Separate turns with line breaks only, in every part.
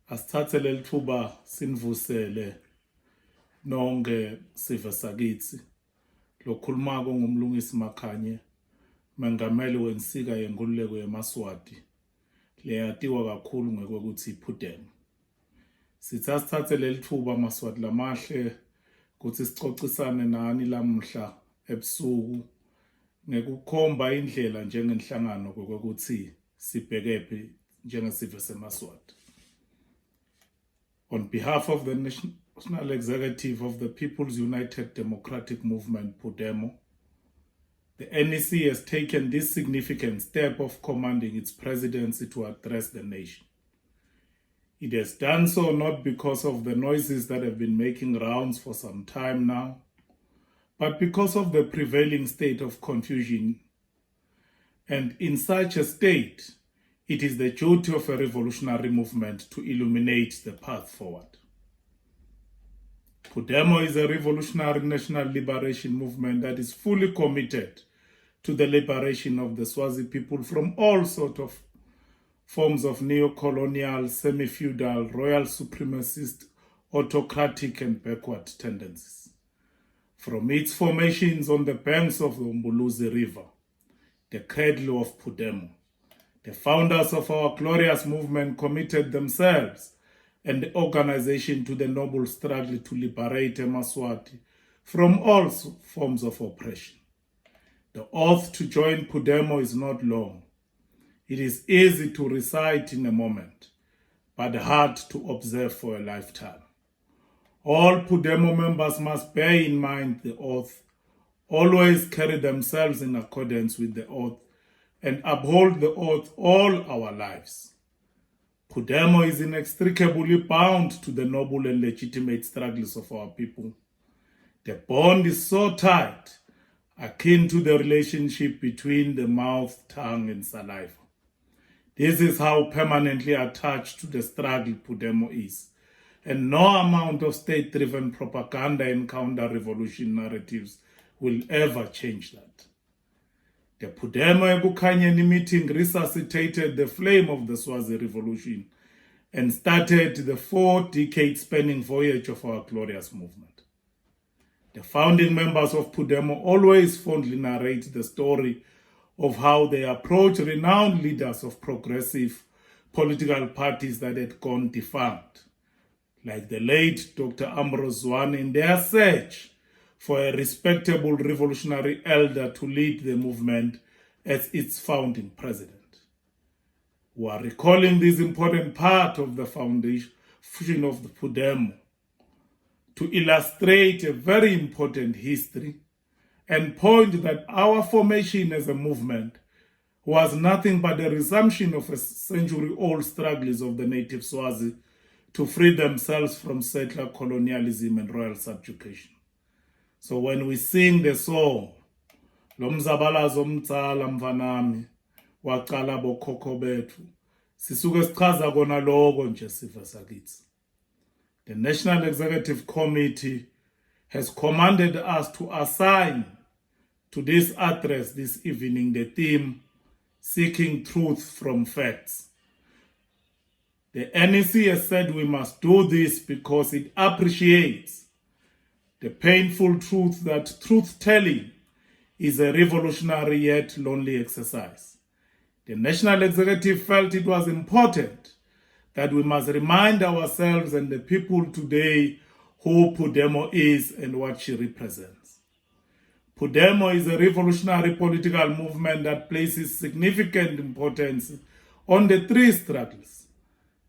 Asithathe leli thuba sinivusele nonke sive sakithi lokhulumako ngumlungisi Makhanya, mengameli wensika yenkululeko yeMaswati leyatiwa kakhulu ngekwekuthi Pudemo. Sithathe leli thuba Maswati lamahle kuthi sicocisane nani lamhla ebusuku ngekukhomba indlela njengenhlangano kwekuthi sibhekephi njengesive seMaswati. On behalf of the National Executive of the People's United Democratic Movement, Pudemo, the NEC has taken this significant step of commanding its presidency to address the nation. It has done so not because of the noises that have been making rounds for some time now, but because of the prevailing state of confusion. And in such a state, it is the duty of a revolutionary movement to illuminate the path forward. Pudemo is a revolutionary national liberation movement that is fully committed to the liberation of the Swazi people from all sorts of forms of neo-colonial, semi-feudal, royal supremacist, autocratic and backward tendencies. From its formations on the banks of the Mlungisi River, the cradle of Pudemo, the founders of our glorious movement committed themselves and the organization to the noble struggle to liberate Maswati from all forms of oppression. The oath to join Pudemo is not long. It is easy to recite in a moment, but hard to observe for a lifetime. All Pudemo members must bear in mind the oath, always carry themselves in accordance with the oath, and uphold the oath all our lives. Pudemo is inextricably bound to the noble and legitimate struggles of our people. The bond is so tight, akin to the relationship between the mouth, tongue, and saliva. This is how permanently attached to the struggle Pudemo is, and no amount of state-driven propaganda and counter-revolution narratives will ever change that. The Pudemo Makhanya'S meeting resuscitated the flame of the Swazi revolution and started the 4-decade-spanning voyage of our glorious movement. The founding members of Pudemo always fondly narrate the story of how they approached renowned leaders of progressive political parties that had gone defunct, like the late Dr. Ambrose Zwane, in their search for a respectable revolutionary elder to lead the movement as its founding president. We are recalling this important part of the foundation of the Pudemo to illustrate a very important history and point that our formation as a movement was nothing but a resumption of a century-old struggles of the native Swazi to free themselves from settler colonialism and royal subjugation. So when we sing the song, Lomzabalazo mtsala mvanami, waqala bokhokho bethu, sisuke sichaza kona lokho nje sifa sakithi. The National Executive Committee has commanded us to assign to this address this evening the theme, Seeking Truth from Facts. The NEC has said we must do this because it appreciates the painful truth that truth-telling is a revolutionary yet lonely exercise. The National Executive felt it was important that we must remind ourselves and the people today who Pudemo is and what she represents. Pudemo is a revolutionary political movement that places significant importance on the three struggles: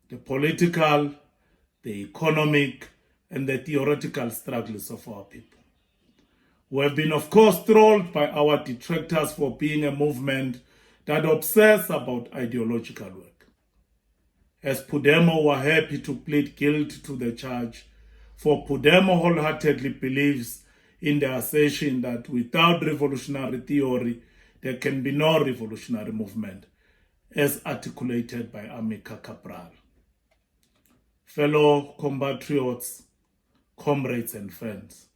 the political, the economic, and the theoretical struggles of our people. We have been, of course, trolled by our detractors for being a movement that obsesses about ideological work. As Pudemo, we are happy to plead guilty to the charge, for Pudemo wholeheartedly believes in the assertion that without revolutionary theory, there can be no revolutionary movement, as articulated by Amika Cabral. Fellow compatriots, comrades and friends,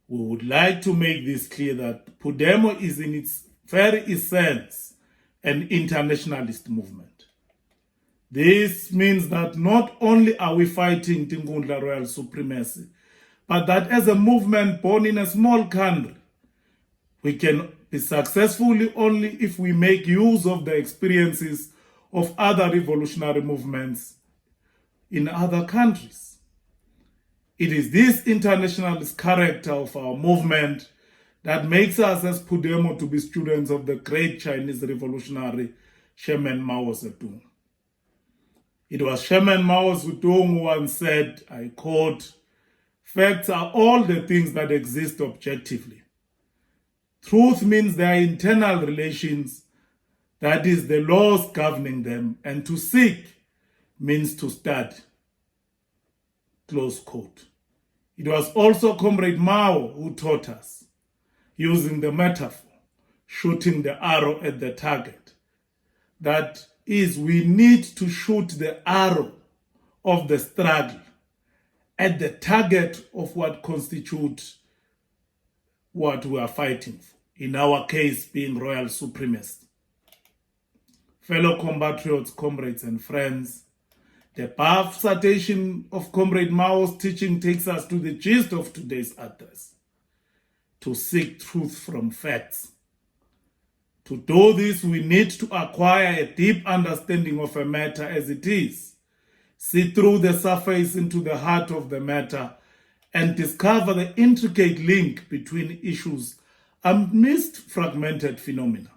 we would like to make this clear that Pudemo is in its very essence an internationalist movement. This means that not only are we fighting Tingundla royal supremacy, but that as a movement born in a small country, we can be successful only if we make use of the experiences of other revolutionary movements in other countries. It is this internationalist character of our movement that makes us as Pudemo to be students of the great Chinese revolutionary Chairman Mao Zedong. It was Chairman Mao Zedong who once said, I quote, "Facts are all the things that exist objectively. Truth means their internal relations, that is, the laws governing them, and to seek means to study." Close quote. It was also Comrade Mao who taught us, using the metaphor, shooting the arrow at the target. That is, we need to shoot the arrow of the struggle at the target of what constitutes what we are fighting for, in our case being royal supremacy. Fellow compatriots, comrades and friends, the above citation of Comrade Mao's teaching takes us to the gist of today's address: to seek truth from facts. To do this, we need to acquire a deep understanding of a matter as it is, see through the surface into the heart of the matter, and discover the intricate link between issues amidst fragmented phenomena.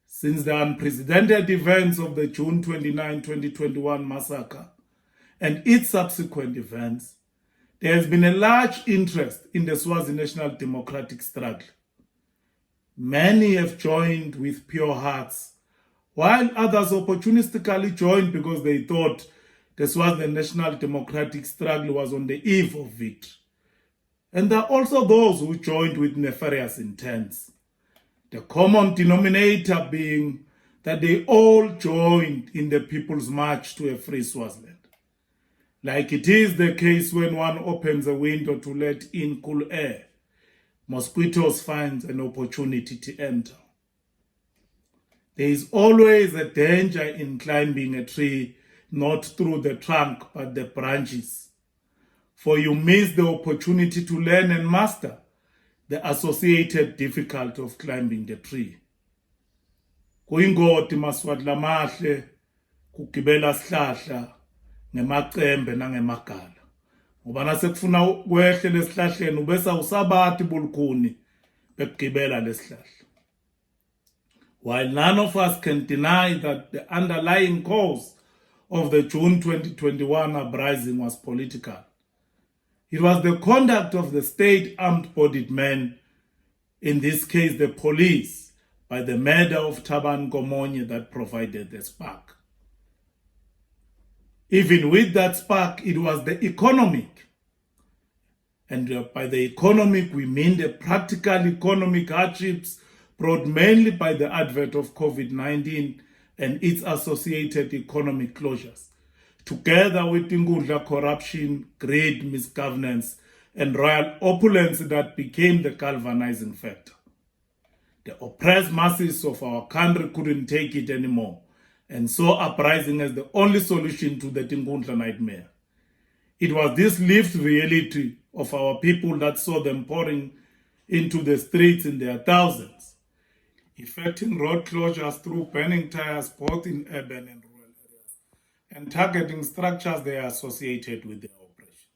Since the unprecedented events of the June 29, 2021 massacre and its subsequent events, there has been a large interest in the Swazi national democratic struggle. Many have joined with pure hearts, while others opportunistically joined because they thought the Swazi national democratic struggle was on the eve of victory. And there are also those who joined with nefarious intents, the common denominator being that they all joined in the people's march to a free Swaziland. Like it is the case when one opens a window to let in cool air, mosquitoes find an opportunity to enter. There is always a danger in climbing a tree, not through the trunk but the branches, for you miss the opportunity to learn and master the associated difficulty of climbing the tree. Kuyingoti maswati lamahle kugibela sihlahla ngemacembe nangemagala. Ngoba nasekufuna kwehle lesihlahleni ubesa usabathi bulukhuni bekugibela lesihlahla. While none of us can deny that the underlying cause of the June 2021 uprising was political, it was the conduct of the state armed-bodied men, in this case the police, by the murder of Thabani Nkomonye that provided the spark. Even with that spark, it was the economic. And by the economic, we mean the practical economic hardships brought mainly by the advent of COVID-19 and its associated economic closures, together with Ingundla corruption, greed, misgovernance, and royal opulence that became the galvanizing factor. The oppressed masses of our country couldn't take it anymore and saw uprising as the only solution to the Ingundla nightmare. It was this lived reality of our people that saw them pouring into the streets in their thousands, effecting road closures through burning tires both in urban and rural areas, and targeting structures they are associated with their operation.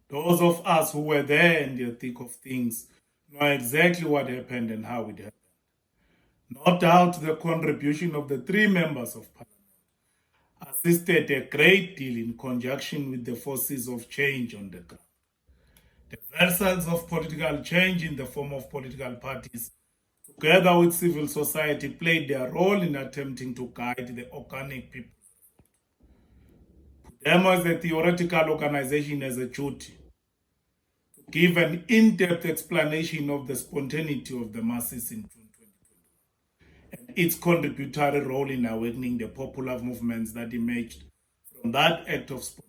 Those of us who were there in the thick of things know exactly what happened and how it happened. No doubt the contribution of the three members of parliament assisted a great deal in conjunction with the forces of change on the ground. The vessels of political change in the form of political parties, together with civil society, played their role in attempting to guide the organic people. Pudemo as a theoretical organization has a duty to give an in-depth explanation of the spontaneity of the masses in June 2020 and its contributory role in awakening the popular movements that emerged from that act of spontaneity.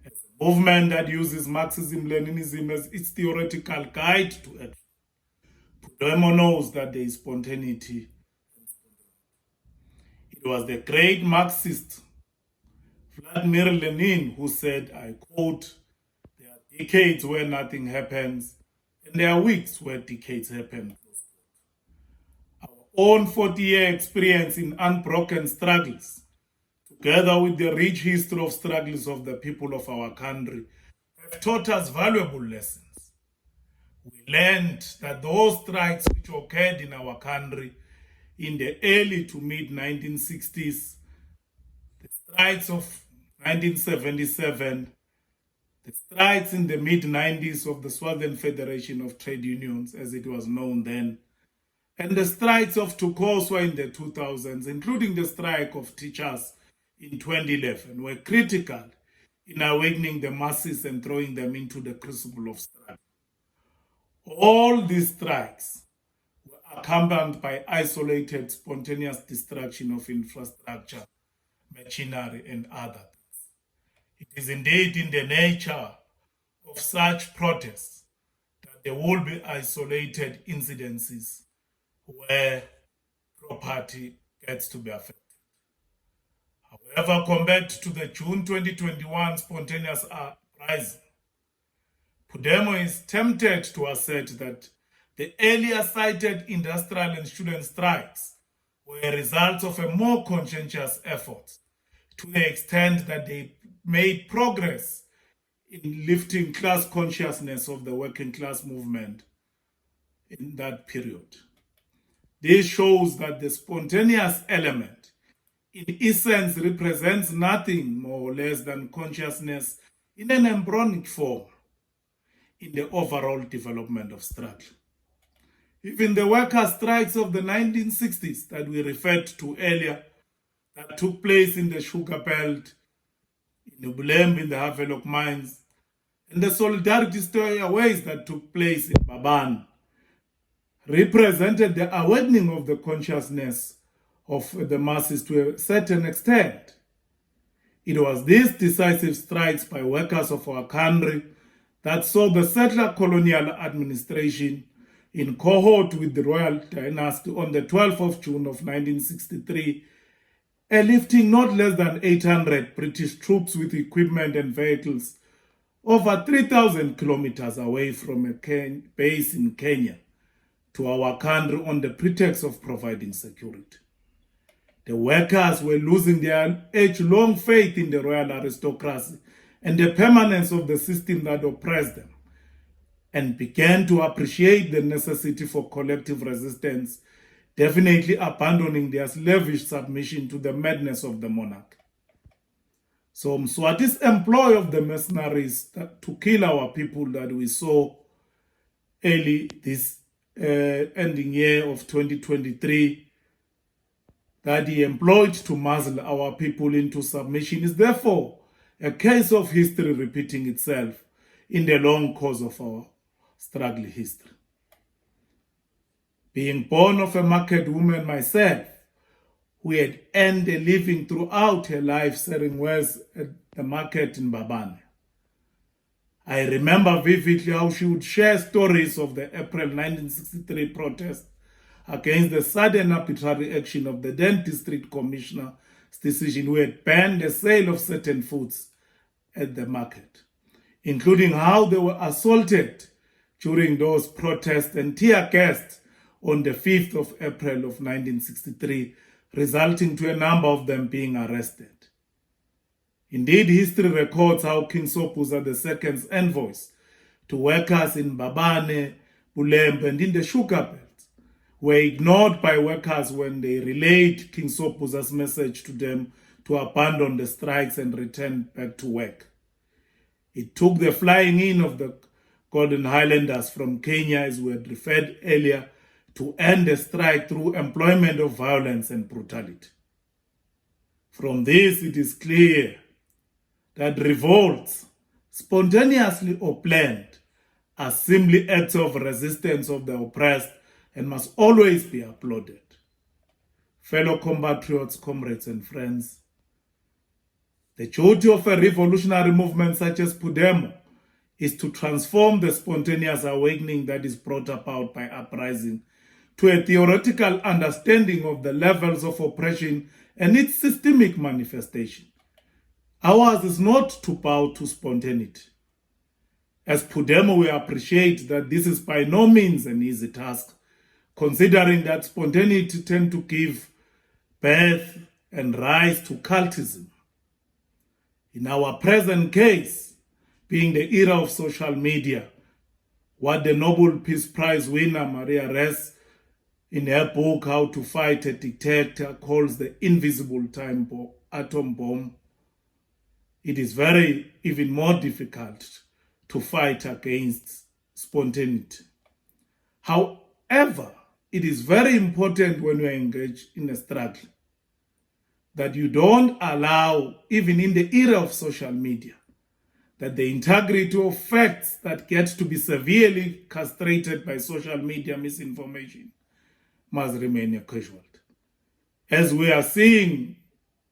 As a movement that uses Marxism-Leninism as its theoretical guide to action, Pudemo knows that there is spontaneity. It was the great Marxist Vladimir Lenin who said, I quote, "There are decades where nothing happens, and there are weeks where decades happen." Our own 40-year experience in unbroken struggles, together with the rich history of struggles of the people of our country, have taught us valuable lessons. We learned that those strikes which occurred in our country in the early to mid 1960s, the strikes of 1977, the strikes in the mid 90s of the Southern Federation of Trade Unions, as it was known then, and the strikes of Tukoswa in the 2000s, including the strike of teachers in 2011, were critical in awakening the masses and throwing them into the crucible of struggle. All these strikes were accompanied by isolated, spontaneous destruction of infrastructure, machinery, and other things. It is indeed in the nature of such protests that there will be isolated incidences where property gets to be affected. However, compared to the June 2021 spontaneous uprising, Pudemo is tempted to assert that the earlier cited industrial and student strikes were a result of a more conscientious effort, to the extent that they made progress in lifting class consciousness of the working class movement in that period. This shows that the spontaneous element in essence represents nothing more or less than consciousness in an embryonic form in the overall development of struggle. Even the worker strikes of the 1960s that we referred to earlier, that took place in the sugar belt, in Bulembe, in the Havelock mines, and the solidarity stairways that took place in Baban, represented the awakening of the consciousness of the masses to a certain extent. It was these decisive strikes by workers of our country that saw the settler colonial administration in cohort with the royal dynasty on the 12th of June of 1963, airlifting not less than 800 British troops with equipment and vehicles over 3,000 kilometers away from a base in Kenya to our country on the pretext of providing security. The workers were losing their age-long faith in the royal aristocracy and the permanence of the system that oppressed them, and began to appreciate the necessity for collective resistance, definitely abandoning their slavish submission to the madness of the monarch. So Mswati's employ of the mercenaries to kill our people that we saw early this ending year of 2023, that he employed to muzzle our people into submission, is therefore a case of history repeating itself in the long course of our struggle history. Being born of a market woman myself, who had earned a living throughout her life selling wares at the market in Babane, I remember vividly how she would share stories of the April 1963 protest against the sudden arbitrary action of the then district commissioner's decision, who had banned the sale of certain foods at the market, including how they were assaulted during those protests and tear gassed on the 5th of April of 1963, resulting to a number of them being arrested. Indeed, history records how King Sobhuza II's envoys to workers in Babane, Bulembe, and in the sugar belt were ignored by workers when they relayed King Sobhuza's message to them to abandon the strikes and return back to work. It took the flying in of the Golden Highlanders from Kenya, as we had referred earlier, to end the strike through employment of violence and brutality. From this, it is clear that revolts, spontaneously or planned, are simply acts of resistance of the oppressed and must always be applauded. Fellow compatriots, comrades and friends, the duty of a revolutionary movement such as Pudemo is to transform the spontaneous awakening that is brought about by uprising to a theoretical understanding of the levels of oppression and its systemic manifestation. Ours is not to bow to spontaneity. As Pudemo, we appreciate that this is by no means an easy task, considering that spontaneity tends to give birth and rise to cultism. In our present case, being the era of social media, what the Nobel Peace Prize winner Maria Ress, in her book How to Fight a Dictator, calls the invisible atom bomb, it is very even more difficult to fight against spontaneity. However, it is very important when you are engaged in a struggle that you don't allow, even in the era of social media, that the integrity of facts that get to be severely castrated by social media misinformation must remain a casualty. As we are seeing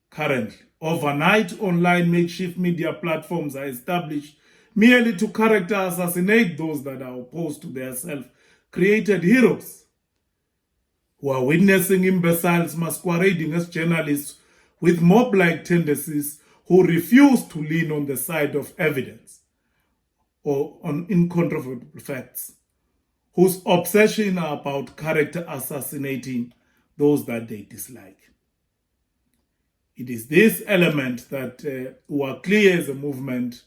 currently, overnight online makeshift media platforms are established merely to character assassinate those that are opposed to their self-created heroes, who are witnessing imbeciles masquerading as journalists with mob-like tendencies, who refuse to lean on the side of evidence or on incontrovertible facts, whose obsession are about character assassinating those that they dislike. It is this element that we are clear as a movement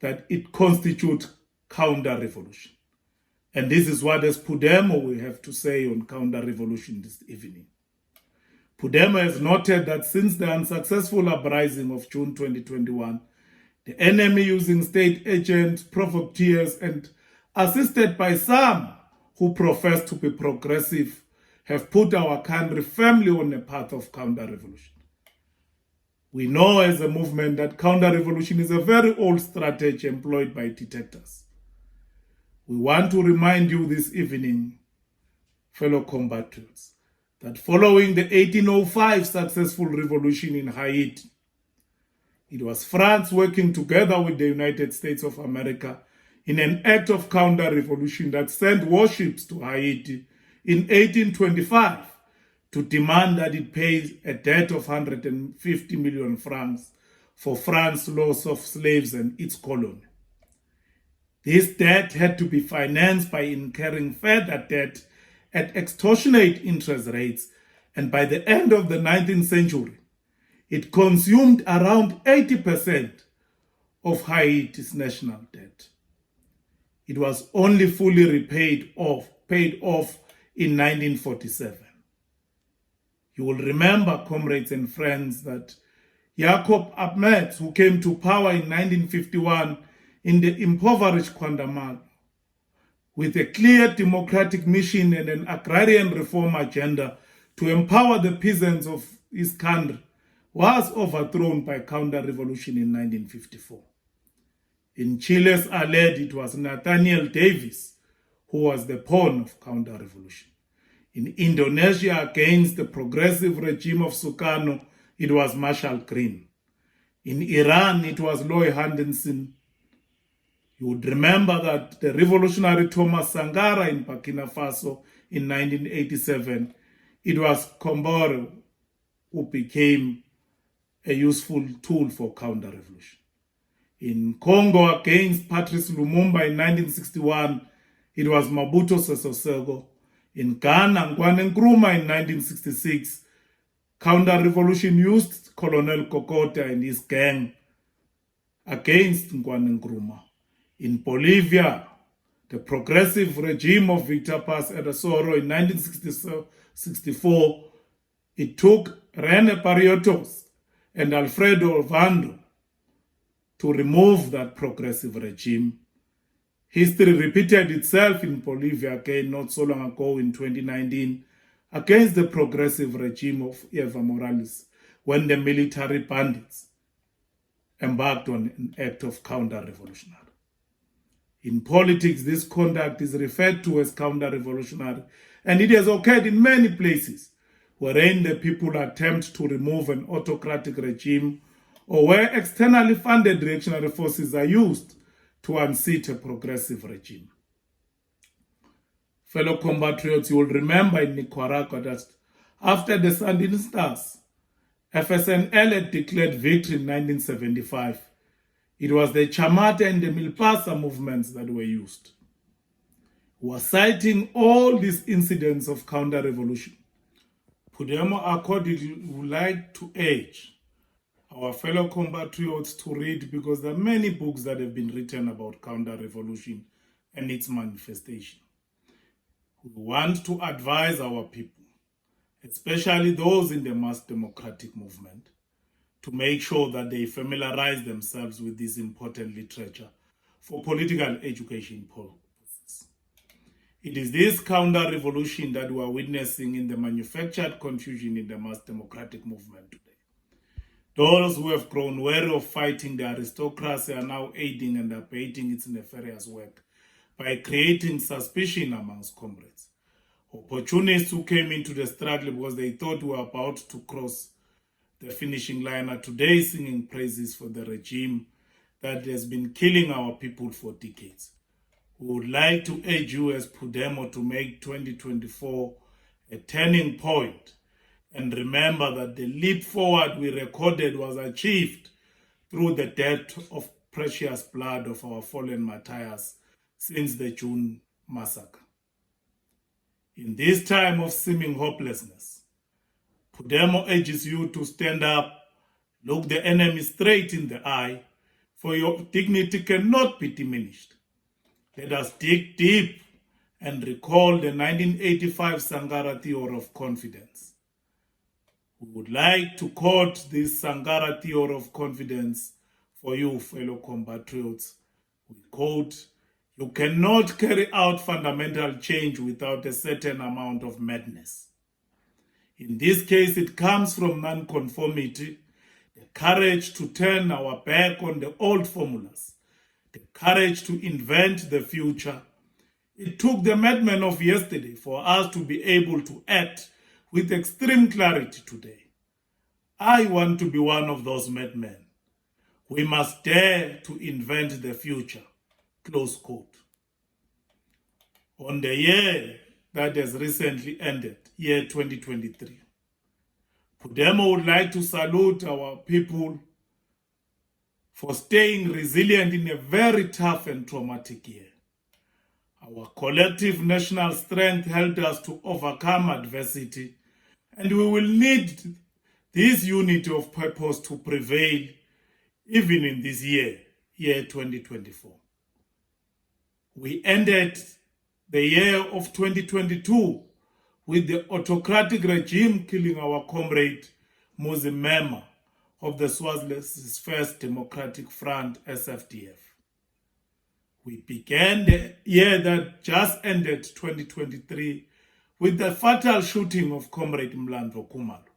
that it constitutes counter-revolution. And this is what, as Pudemo, we have to say on counter-revolution this evening. Pudemo has noted that since the unsuccessful uprising of June 2021, the enemy, using state agents, provocateurs, and assisted by some who profess to be progressive, have put our country firmly on a path of counter-revolution. We know as a movement that counter-revolution is a very old strategy employed by dictators. We want to remind you this evening, fellow compatriots, that following the 1805 successful revolution in Haiti, it was France working together with the United States of America in an act of counter-revolution that sent warships to Haiti in 1825 to demand that it pays a debt of 150 million francs for France's loss of slaves and its colony. This debt had to be financed by incurring further debt at extortionate interest rates, and by the end of the 19th century, it consumed around 80% of Haiti's national debt. It was only fully paid off in 1947. You will remember, comrades and friends, that Jacob Ahmed, who came to power in 1951 in the impoverished Kwandamag, with a clear democratic mission and an agrarian reform agenda to empower the peasants of his country, was overthrown by counter-revolution in 1954. In Chile's Aled, it was Nathaniel Davis who was the pawn of counter-revolution. In Indonesia, against the progressive regime of Sukarno, it was Marshall Green. In Iran, it was Loy Henderson. You would remember that the revolutionary Thomas Sankara in Burkina Faso in 1987, it was Kombore who became a useful tool for counter-revolution. In Congo, against Patrice Lumumba in 1961, it was Mobutu Sese Seko. In Ghana, Ngwane Nkrumah in 1966, counter-revolution used Colonel Kokota and his gang against Ngwane Nkrumah. In Bolivia, the progressive regime of Victor Paz Edesoro in 1964, it took René Barrientos and Alfredo Ovando to remove that progressive regime. History repeated itself in Bolivia again not so long ago in 2019 against the progressive regime of Evo Morales when the military bandits embarked on an act of counter-revolutionary. In politics, this conduct is referred to as counter-revolutionary, and it has occurred in many places wherein the people attempt to remove an autocratic regime or where externally funded reactionary forces are used to unseat a progressive regime. Fellow compatriots, you will remember in Nicaragua that after the Sandinistas FSNL had declared victory in 1975. It was the Chamata and the Milpasa movements that were used. We were citing all these incidents of counter-revolution. Pudemo accordingly would like to urge our fellow compatriots to read, because there are many books that have been written about counter-revolution and its manifestation. We want to advise our people, especially those in the mass democratic movement, to make sure that they familiarize themselves with this important literature for political education purposes. It is this counter-revolution that we are witnessing in the manufactured confusion in the mass democratic movement today. Those who have grown weary of fighting the aristocracy are now aiding and abating its nefarious work by creating suspicion amongst comrades. Opportunists who came into the struggle because they thought we were about to cross the finishing line are today singing praises for the regime that has been killing our people for decades. We would like to urge you as Pudemo to make 2024 a turning point, and remember that the leap forward we recorded was achieved through the death of precious blood of our fallen martyrs since the June massacre. In this time of seeming hopelessness, Pudemo urges you to stand up, look the enemy straight in the eye, for your dignity cannot be diminished. Let us dig deep and recall the 1985 Sangara theory of confidence. We would like to quote this Sangara theory of confidence for you, fellow compatriots. We quote, "You cannot carry out fundamental change without a certain amount of madness." In this case, it comes from nonconformity, the courage to turn our back on the old formulas, the courage to invent the future. It took the madmen of yesterday for us to be able to act with extreme clarity today. I want to be one of those madmen. We must dare to invent the future. Close quote. On the year that has recently ended, year 2023, Pudemo would like to salute our people for staying resilient in a very tough and traumatic year. Our collective national strength helped us to overcome adversity, and we will need this unity of purpose to prevail even in this year, year 2024. We ended the year of 2022 with the autocratic regime killing our comrade Muzimema of the Swaziland's First Democratic Front, SFDF. We began the year that just ended, 2023, with the fatal shooting of Comrade Mlando Kumalo,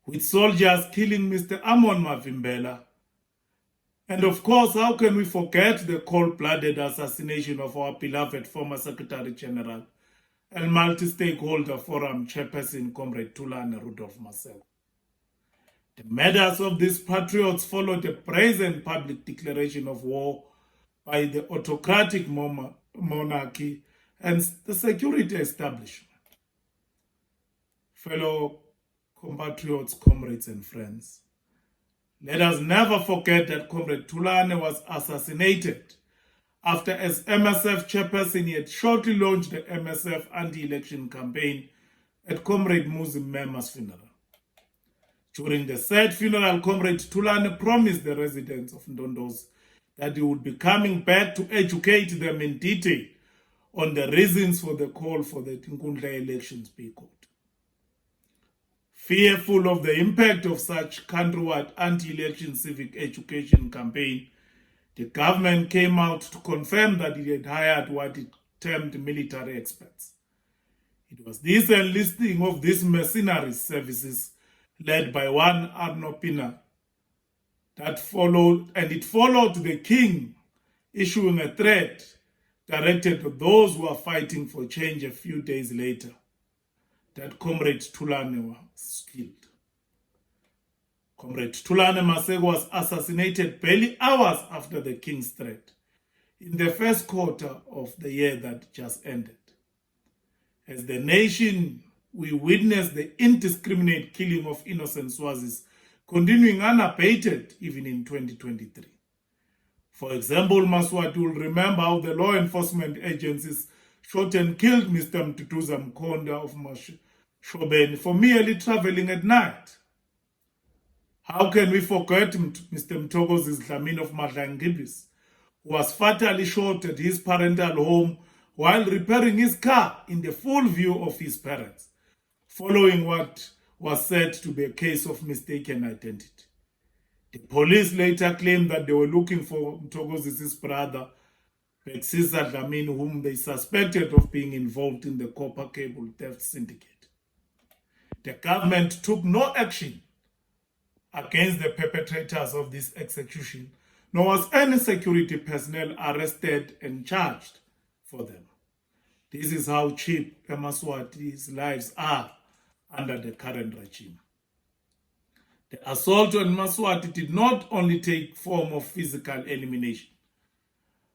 with soldiers killing Mr. Amon Mavimbela. And of course, how can we forget the cold-blooded assassination of our beloved former Secretary General and multi-stakeholder forum chairperson, Comrade Thulane Rudolph Maseko. The murders of these patriots followed a brazen public declaration of war by the autocratic monarchy and the security establishment. Fellow compatriots, comrades and friends, let us never forget that Comrade Thulane was assassinated after, as MSF chairperson, he had shortly launched the MSF anti-election campaign at Comrade Muzimema's funeral. During the said funeral, Comrade Thulane promised the residents of Ndondozi that he would be coming back to educate them in detail on the reasons for the call for the Nkundla elections be called. Fearful of the impact of such countrywide anti-election civic education campaign, the government came out to confirm that it had hired what it termed military experts. It was this enlisting of these mercenary services, led by one Arno Pina, that followed, and it followed the king issuing a threat directed to those who are fighting for change a few days later, that Comrade Thulane was killed. Comrade Thulane Maseko was assassinated barely hours after the king's threat, in the first quarter of the year that just ended. As the nation we witnessed the indiscriminate killing of innocent Swazis continuing unabated even in 2023. For example, Maswati will remember how the law enforcement agencies shot and killed Mr. Mtutuza Mkonda of Mashobeni for merely traveling at night. How can we forget Mr. Mthokozisi Dlamini of Makhanya'S, who was fatally shot at his parental home while repairing his car in the full view of his parents, following what was said to be a case of mistaken identity. The police later claimed that they were looking for Mthokozisi's brother, Beksisa Dlamini, whom they suspected of being involved in the copper cable theft syndicate. The government took no action against the perpetrators of this execution, nor was any security personnel arrested and charged for them. This is how cheap Maswati's lives are under the current regime. The assault on Maswati did not only take form of physical elimination.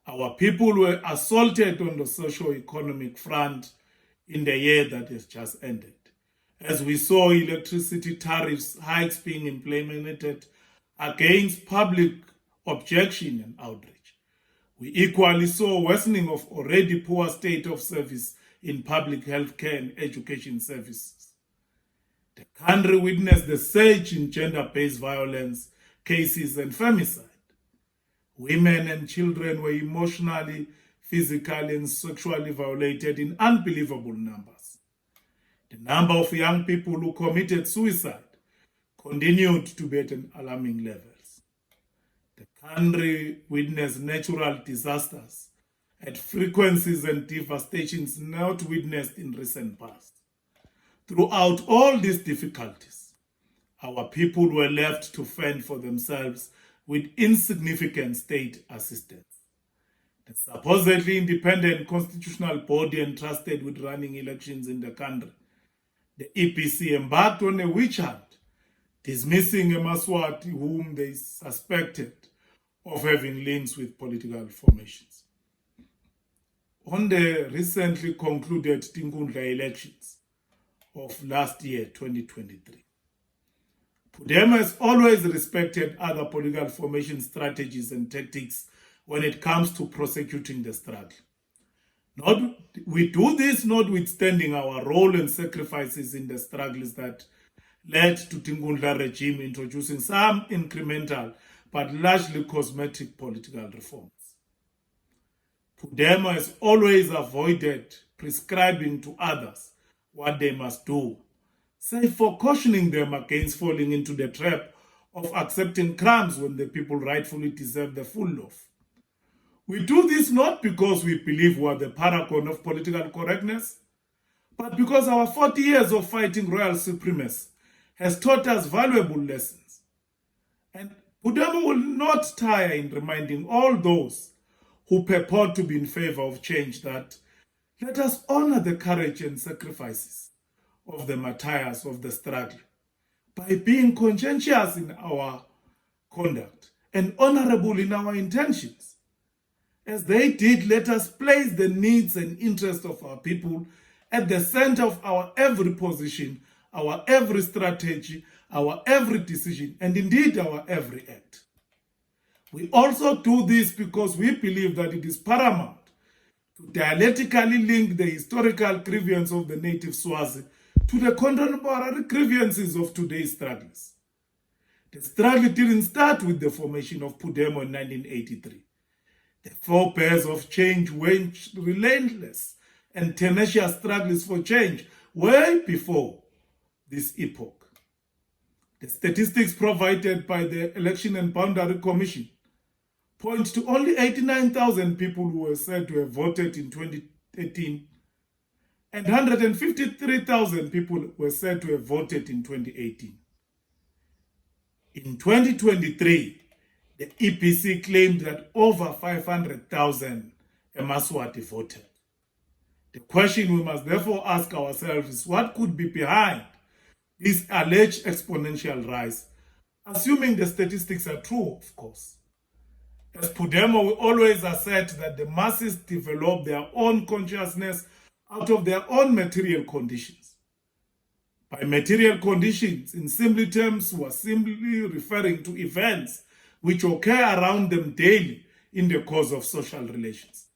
Our people were assaulted on the socio-economic front in the year that has just ended, as we saw electricity tariffs hikes being implemented against public objection and outrage. We equally saw worsening of already poor state of service in public health care and education services. The country witnessed the surge in gender-based violence cases and femicide. Women and children were emotionally, physically, and sexually violated in unbelievable numbers. The number of young people who committed suicide continued to be at an alarming levels. The country witnessed natural disasters at frequencies and devastations not witnessed in recent past. Throughout all these difficulties, our people were left to fend for themselves with insignificant state assistance. The supposedly independent constitutional body entrusted with running elections in the country, the EPC, embarked on a witch hunt, dismissing a Maswati whom they suspected of having links with political formations. On the recently concluded Tinkundla elections of last year, 2023, Pudemo has always respected other political formation strategies and tactics when it comes to prosecuting the struggle. We do this notwithstanding our role and sacrifices in the struggles that led to Tinkundla regime introducing some incremental but largely cosmetic political reforms. Pudemo has always avoided prescribing to others what they must do, save for cautioning them against falling into the trap of accepting crumbs when the people rightfully deserve the full loaf. We do this not because we believe we are the paragon of political correctness, but because our 40 years of fighting royal supremacy has taught us valuable lessons. And Pudemo will not tire in reminding all those who purport to be in favor of change that let us honor the courage and sacrifices of the martyrs of the struggle by being conscientious in our conduct and honorable in our intentions. As they did, let us place the needs and interests of our people at the center of our every position, our every strategy, our every decision, and indeed our every act. We also do this because we believe that it is paramount to dialectically link the historical grievance of the native Swazi to the contemporary grievances of today's struggles. The struggle didn't start with the formation of Pudemo in 1983. The forebears of change waged relentless and tenacious struggles for change way before this epoch. The statistics provided by the Election and Boundary Commission point to only 89,000 people who were said to have voted in 2018, and 153,000 people were said to have voted in 2018. In 2023, the EPC claimed that over 500,000 Maswati voted. The question we must therefore ask ourselves is what could be behind this alleged exponential rise, assuming the statistics are true, of course. As Pudemo, we always assert that the masses develop their own consciousness out of their own material conditions. By material conditions, in simple terms, we are simply referring to events which occur around them daily in the course of social relations.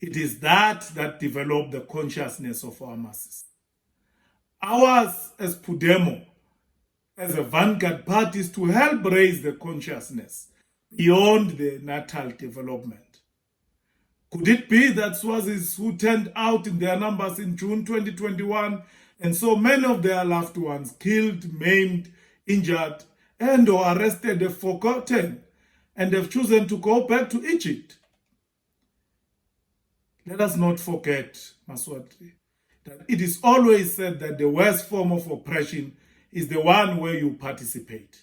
It is that develop the consciousness of our masses. Ours as Pudemo, as a vanguard party, is to help raise the consciousness beyond the natal development. Could it be that Swazis who turned out in their numbers in June 2021 and so many of their loved ones killed, maimed, injured, and or arrested have forgotten and have chosen to go back to Egypt? Let us not forget, Maswati, that it is always said that the worst form of oppression is the one where you participate.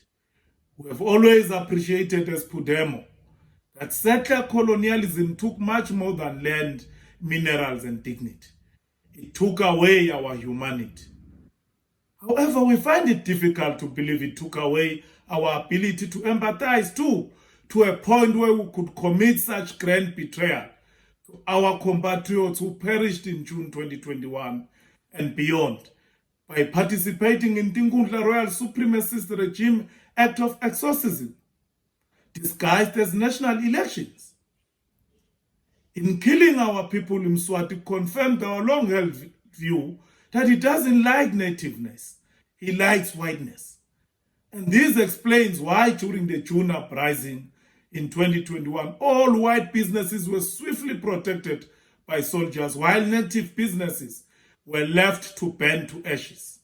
We have always appreciated as Pudemo that settler colonialism took much more than land, minerals, and dignity. It took away our humanity. However, we find it difficult to believe it took away our ability to empathize too, to a point where we could commit such grand betrayal to our compatriots who perished in June 2021 and beyond by participating in Tinkhundla Royal Supremacist Regime act of exorcism, disguised as national elections. In killing our people, Mswati confirmed our long-held view that he doesn't like nativeness, he likes whiteness. And this explains why during the June uprising in 2021, all white businesses were swiftly protected by soldiers, while native businesses were left to burn to ashes.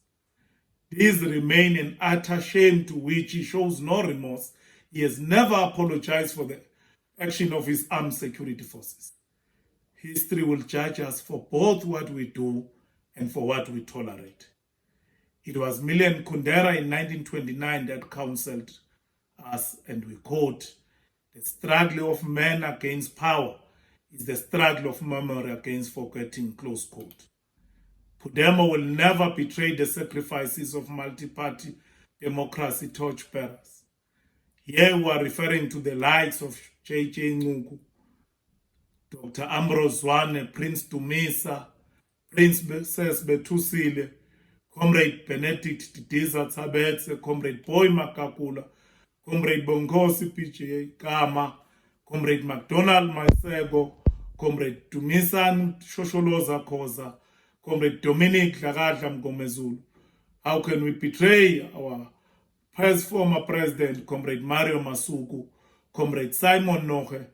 These remain an utter shame to which he shows no remorse. He has never apologized for the action of his armed security forces. History will judge us for both what we do and for what we tolerate. It was Milian Kundera in 1929 that counseled us, and we quote, "The struggle of man against power is the struggle of memory against forgetting," close quote. Pudemo will never betray the sacrifices of multi-party democracy torchbearers. Here we are referring to the likes of J.J. Nguku, Dr. Ambrose Zwane, Prince Dumisa, Prince Sesbethusile, Comrade Benedict Didiza Tsabetse, Comrade Boy Makakula, Comrade Bongosi PJ Kama, Comrade McDonald Maisego, Comrade Dumisan Shosholoza Koza, Comrade Dominic Lagadla Mgomezulu. How can we betray our former president, Comrade Mario Masuku, Comrade Simon Noche,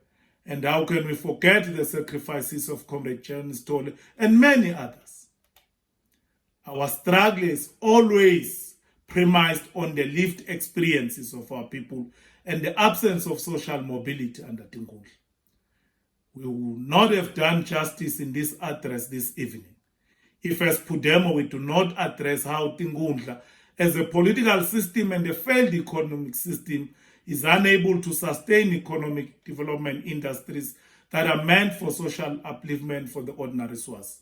and how can we forget the sacrifices of Comrade Janice Tole and many others? Our struggle is always premised on the lived experiences of our people and the absence of social mobility under Tinkhundla. We would not have done justice in this address this evening if as Pudemo we do not address how Tinkhundla as a political system and a failed economic system is unable to sustain economic development industries that are meant for social upliftment for the ordinary Swazi.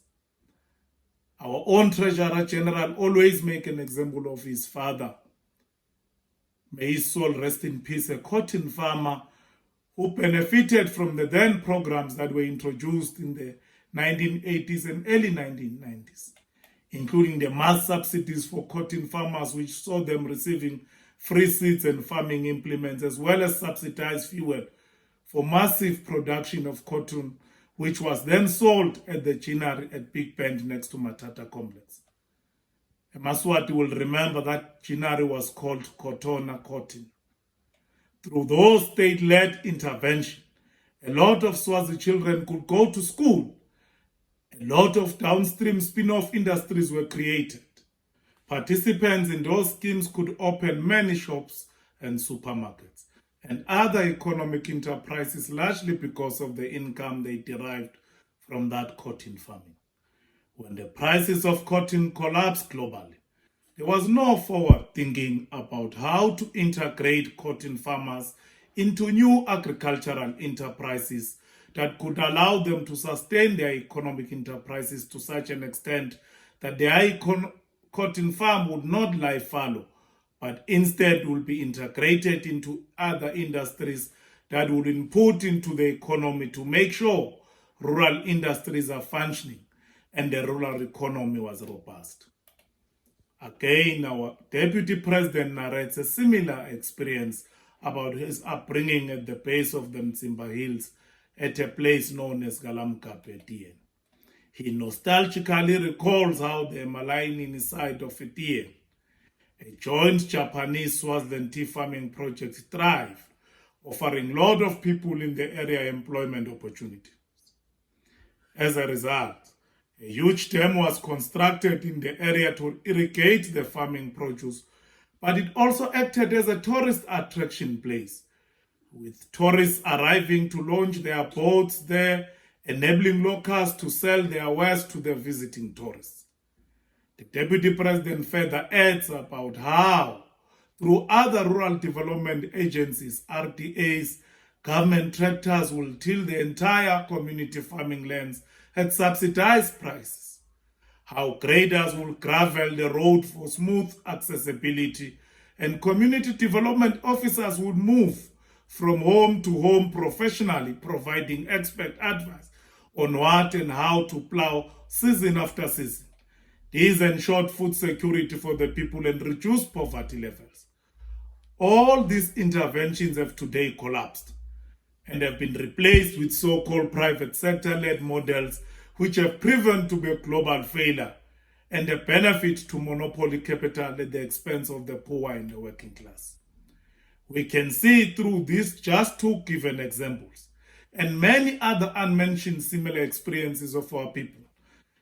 Our own Treasurer General always make an example of his father. May his soul rest in peace, a cotton farmer who benefited from the then programs that were introduced in the 1980s and early 1990s, including the mass subsidies for cotton farmers, which saw them receiving free seeds and farming implements, as well as subsidized fuel for massive production of cotton, which was then sold at the Chinari at Big Bend next to Matata Complex. Maswati will remember that Chinari was called Kotona Cotton. Through those state-led intervention, a lot of Swazi children could go to school. A lot of downstream spin-off industries were created. Participants in those schemes could open many shops and supermarkets and other economic enterprises, largely because of the income they derived from that cotton farming. When the prices of cotton collapsed globally, there was no forward thinking about how to integrate cotton farmers into new agricultural enterprises that could allow them to sustain their economic enterprises to such an extent that their cotton farm would not lie fallow, but instead will be integrated into other industries that would input into the economy to make sure rural industries are functioning and the rural economy was robust. Again, our Deputy President narrates a similar experience about his upbringing at the base of the Mtsimba Hills at a place known as Galamkape. He nostalgically recalls how the Malaini side of Etienne, a joint Japanese-Swaziland tea farming project, thrived, offering a lot of people in the area employment opportunities. As a result, a huge dam was constructed in the area to irrigate the farming produce, but it also acted as a tourist attraction place, with tourists arriving to launch their boats there, enabling locals to sell their wares to the visiting tourists. The Deputy President further adds about how, through other rural development agencies, RDAs, government tractors will till the entire community farming lands at subsidized prices, how graders will gravel the road for smooth accessibility, and community development officers would move from home to home professionally, providing expert advice on what and how to plow season after season. These ensured food security for the people and reduced poverty levels. All these interventions have today collapsed and have been replaced with so-called private sector-led models which have proven to be a global failure and a benefit to monopoly capital at the expense of the poor and the working class. We can see through these just two given examples and many other unmentioned similar experiences of our people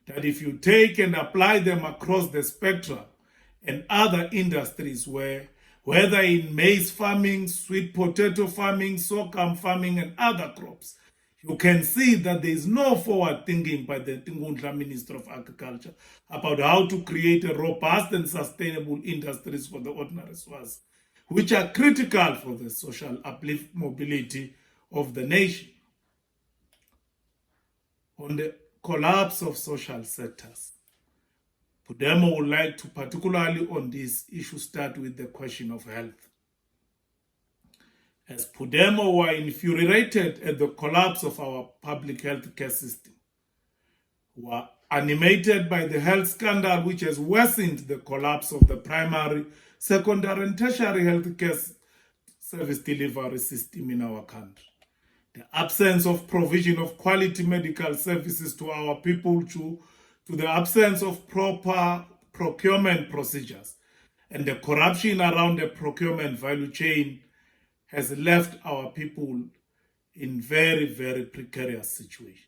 that if you take and apply them across the spectrum and other industries whether in maize farming, sweet potato farming, sorghum farming, and other crops, you can see that there is no forward thinking by the Ngundla Minister of Agriculture about how to create a robust and sustainable industries for the ordinary Swazi, which are critical for the social uplift mobility of the nation. On the collapse of social sectors, Pudemo would like to, particularly on this issue, start with the question of health. As Pudemo were infuriated at the collapse of our public health care system, were animated by the health scandal which has worsened the collapse of the primary, secondary, and tertiary health care service delivery system in our country. The absence of provision of quality medical services to our people to the absence of proper procurement procedures and the corruption around the procurement value chain has left our people in very, very precarious situation.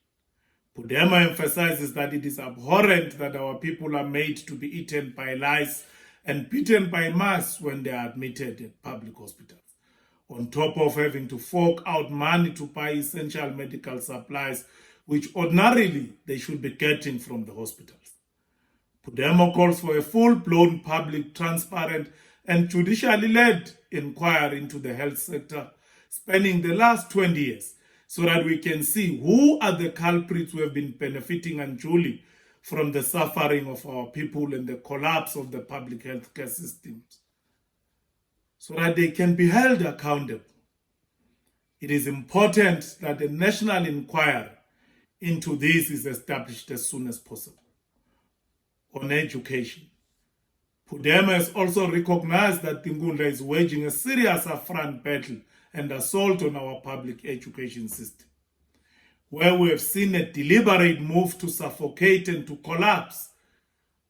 Pudemo emphasizes that it is abhorrent that our people are made to be eaten by lice and beaten by mice when they are admitted at public hospitals, on top of having to fork out money to buy essential medical supplies which ordinarily they should be getting from the hospitals. Pudemo calls for a full-blown public, transparent, and judicially led inquiry into the health sector spanning the last 20 years so that we can see who are the culprits who have been benefiting unduly from the suffering of our people and the collapse of the public health care systems, so that they can be held accountable. It is important that a national inquiry into this is established as soon as possible. On education, Pudemo has also recognized that Ngundla is waging a serious affront battle and assault on our public education system, where we have seen a deliberate move to suffocate and to collapse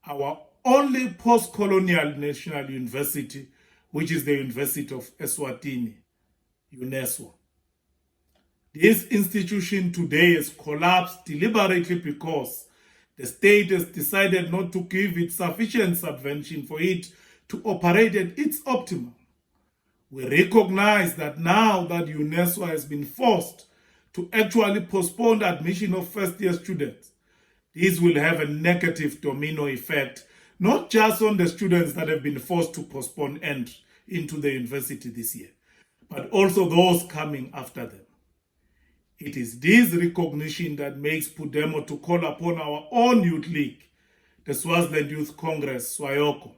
our only post-colonial national university, which is the University of Eswatini, UNESCO. This institution today has collapsed deliberately because the state has decided not to give it sufficient subvention for it to operate at its optimum. We recognize that now that UNESCO has been forced to actually postpone admission of first-year students, this will have a negative domino effect, not just on the students that have been forced to postpone entry into the university this year, but also those coming after them. It is this recognition that makes Pudemo to call upon our own youth league, the Swaziland Youth Congress, SWAYOCO,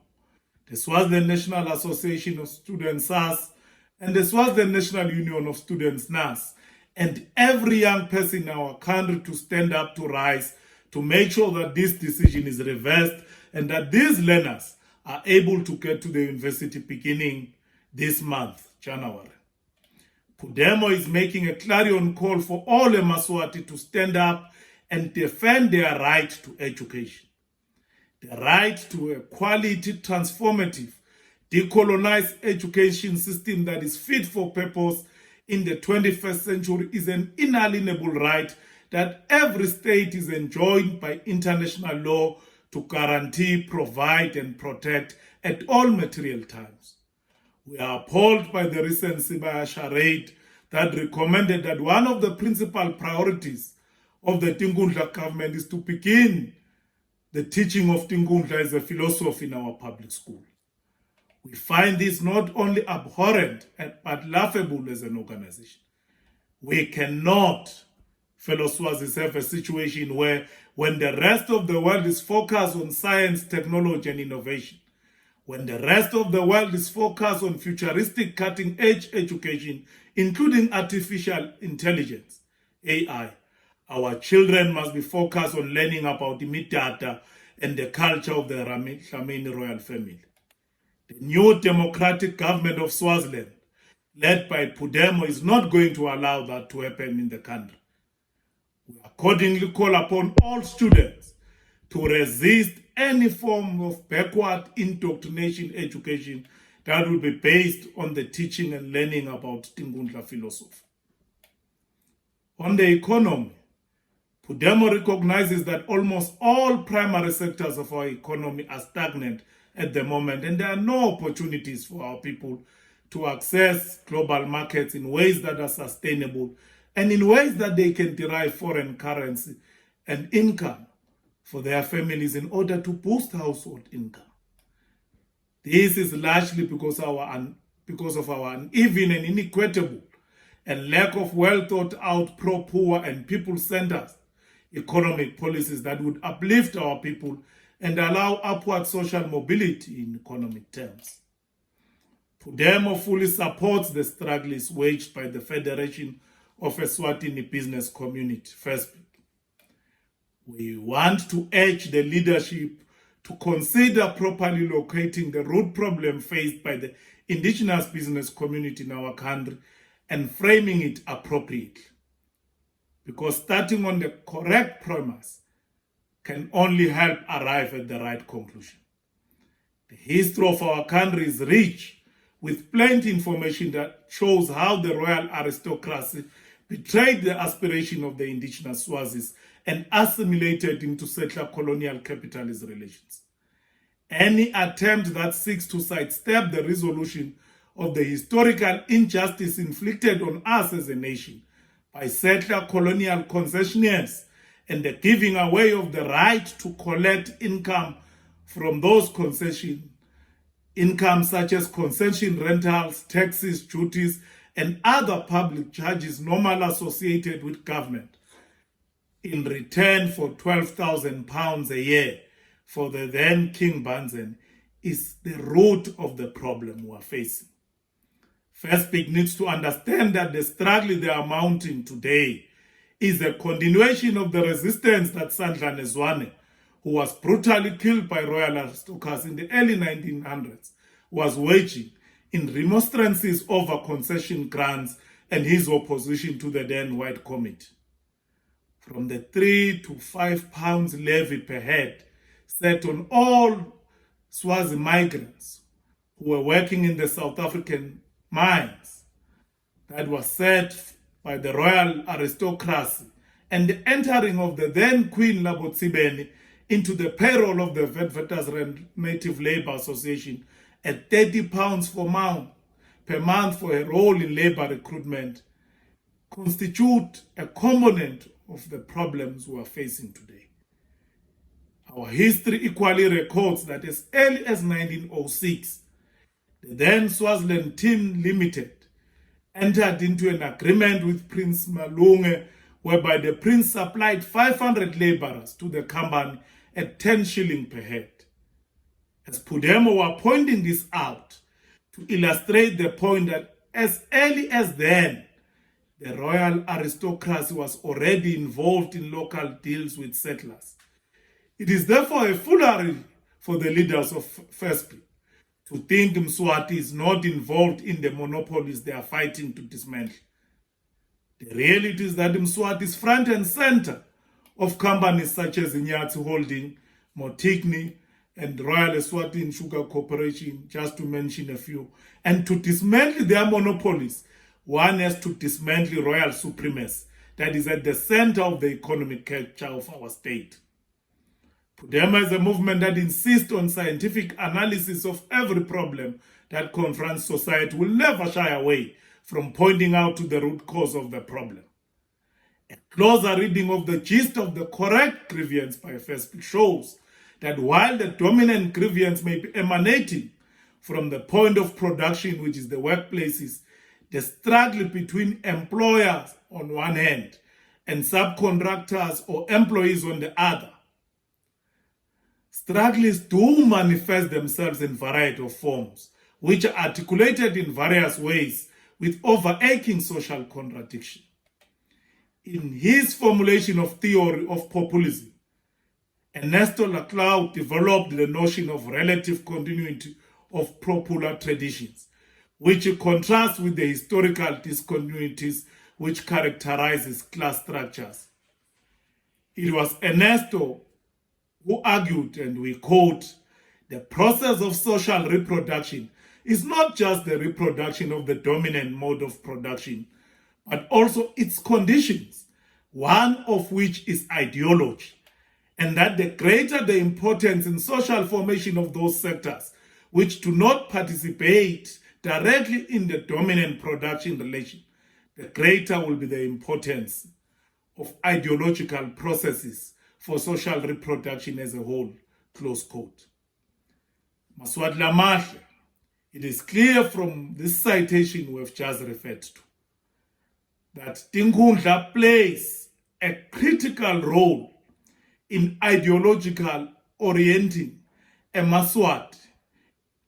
the Swaziland National Association of Students, SAS, and the Swaziland National Union of Students, NAS, and every young person in our country to stand up to rise, to make sure that this decision is reversed and that these learners are able to get to the university beginning this month, January. Pudemo is making a clarion call for all Emaswati to stand up and defend their right to education. The right to a quality, transformative, decolonized education system that is fit for purpose in the 21st century is an inalienable right that every state is enjoined by international law to guarantee, provide, and protect at all material times. We are appalled by the recent Sibaya charade that recommended that one of the principal priorities of the Tingundla government is to begin the teaching of Tingundla as a philosophy in our public school. We find this not only abhorrent but laughable as an organization. We cannot, fellow Swazis, have a situation where when the rest of the world is focused on science, technology, and innovation, when the rest of the world is focused on futuristic cutting-edge education, including artificial intelligence, AI, our children must be focused on learning about imitata and the culture of the Dlamini royal family. The new democratic government of Swaziland, led by Pudemo, is not going to allow that to happen in the country. We accordingly call upon all students to resist any form of backward indoctrination education that will be based on the teaching and learning about Tingundla philosophy. On the economy, Pudemo recognizes that almost all primary sectors of our economy are stagnant at the moment, and there are no opportunities for our people to access global markets in ways that are sustainable and in ways that they can derive foreign currency and income for their families in order to boost household income. This is largely because of our uneven and inequitable and lack of well thought out pro-poor and people-centered economic policies that would uplift our people and allow upward social mobility in economic terms. Pudemo fully supports the struggles waged by the Federation of Eswatini Business Community, FESPIC. We want to urge the leadership to consider properly locating the root problem faced by the indigenous business community in our country and framing it appropriately. Because starting on the correct premise can only help arrive at the right conclusion. The history of our country is rich with plenty information that shows how the royal aristocracy betrayed the aspiration of the indigenous Swazis and assimilated into settler colonial capitalist relations. Any attempt that seeks to sidestep the resolution of the historical injustice inflicted on us as a nation by settler colonial concessionaires and the giving away of the right to collect income from those concessions, income such as concession rentals, taxes, duties, and other public charges normally associated with government, in return for £12,000 a year for the then King Banzen, is the root of the problem we are facing. FESPIC needs to understand that the struggle they are mounting today is a continuation of the resistance that Sandla Nezwane, who was brutally killed by royal aristocrats in the early 1900s, was waging in remonstrances over concession grants and his opposition to the then White Committee. From the £3 to £5 levy per head set on all Swazi migrants who were working in the South African mines, that was set by the royal aristocracy, and the entering of the then Queen Labotsibeni into the payroll of the Witwatersrand Native Labour Association at £30 per month for a role in labour recruitment, constitute a component of the problems we are facing today. Our history equally records that as early as 1906, the then Swaziland Tin Limited entered into an agreement with Prince Malunga, whereby the prince supplied 500 labourers to the company at 10 shillings per head. As Pudemo were pointing this out to illustrate the point that as early as then, the royal aristocracy was already involved in local deals with settlers. It is therefore a for the leaders of FESP to think Mswati is not involved in the monopolies they are fighting to dismantle. The reality is that Mswati is front and center of companies such as Inyatsi Holding, Motikni, and Royal Eswatini Sugar Corporation, just to mention a few. And to dismantle their monopolies, one has to dismantle royal supremacy that is at the center of the economic culture of our state. Pudemo is a movement that insists on scientific analysis of every problem that confronts society, will never shy away from pointing out to the root cause of the problem. A closer reading of the gist of the correct grievance by FESP shows that while the dominant grievance may be emanating from the point of production, which is the workplaces, the struggle between employers on one hand and subcontractors or employees on the other, struggles do manifest themselves in a variety of forms, which are articulated in various ways with overarching social contradiction. In his formulation of theory of populism, Ernesto Laclau developed the notion of relative continuity of popular traditions, which contrasts with the historical discontinuities which characterizes class structures. It was Ernesto who argued, and we quote, "The process of social reproduction is not just the reproduction of the dominant mode of production, but also its conditions, one of which is ideology, and that the greater the importance in social formation of those sectors which do not participate directly in the dominant production relation, the greater will be the importance of ideological processes for social reproduction as a whole," close quote. Maswati Lamahle, it is clear from this citation we have just referred to that Tinkhundla plays a critical role in ideological orienting a Maswati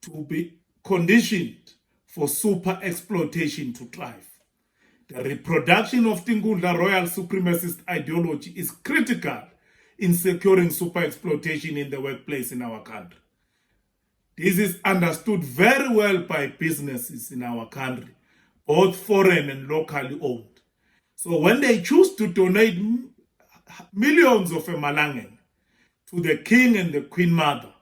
to be conditioned for super exploitation to thrive. The reproduction of Tinkhundla royal supremacist ideology is critical in securing super exploitation in the workplace in our country. This is understood very well by businesses in our country, both foreign and locally owned. So when they choose to donate millions of Malangen to the king and the queen mother,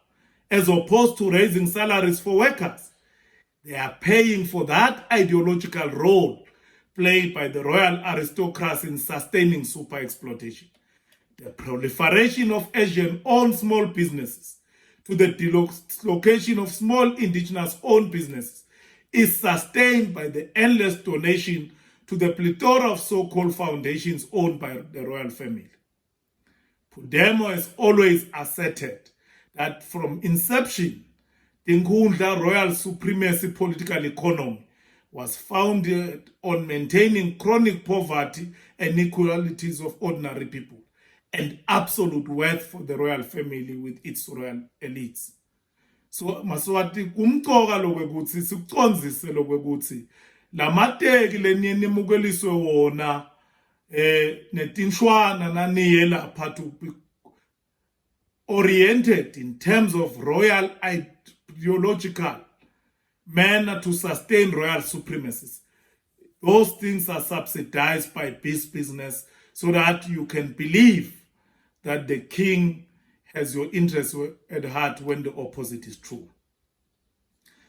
as opposed to raising salaries for workers, they are paying for that ideological role played by the royal aristocracy in sustaining super exploitation. The proliferation of Asian-owned small businesses to the dislocation of small indigenous-owned businesses is sustained by the endless donation to the plethora of so-called foundations owned by the royal family. Pudemo has always asserted that from inception, the Tinkhundla royal supremacy political economy was founded on maintaining chronic poverty and inequalities of ordinary people, and absolute wealth for the royal family with its royal elites. So Maswati kumqoka lokwekuthi sikuconzise lokwekuthi lamateki leniyemukeliswe wona netinshwana naniye lapha to be oriented in terms of royal ideological manner to sustain royal supremacies. Those things are subsidized by business so that you can believe that the king has your interests at heart when the opposite is true.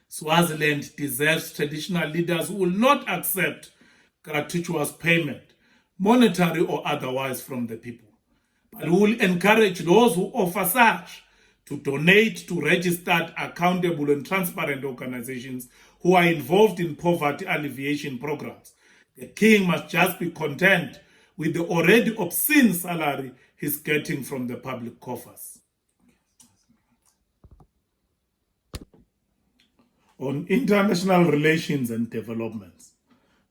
Swaziland deserves traditional leaders who will not accept gratuitous payment, monetary or otherwise, from the people, but who will encourage those who offer such to donate to registered, accountable and transparent organizations who are involved in poverty alleviation programs. The king must just be content with the already obscene salary he's getting from the public coffers. On international relations and developments,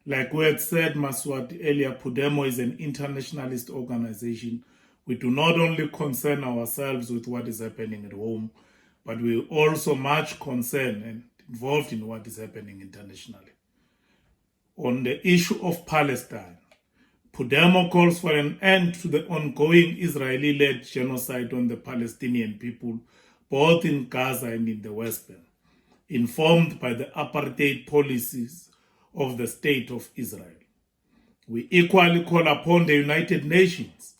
like we had said, Maswati earlier, Pudemo is an internationalist organization. We do not only concern ourselves with what is happening at home, but we also much concerned and involved in what is happening internationally. On the issue of Palestine, Pudemo calls for an end to the ongoing Israeli-led genocide on the Palestinian people, both in Gaza and in the West Bank, informed by the apartheid policies of the State of Israel. We equally call upon the United Nations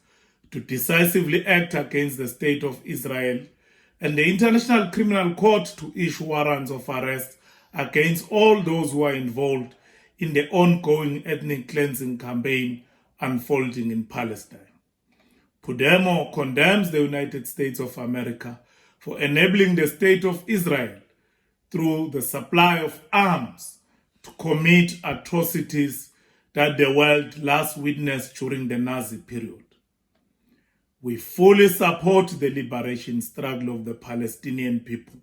to decisively act against the State of Israel and the International Criminal Court to issue warrants of arrest against all those who are involved in the ongoing ethnic cleansing campaign unfolding in Palestine. Pudemo condemns the United States of America for enabling the State of Israel through the supply of arms to commit atrocities that the world last witnessed during the Nazi period. We fully support the liberation struggle of the Palestinian people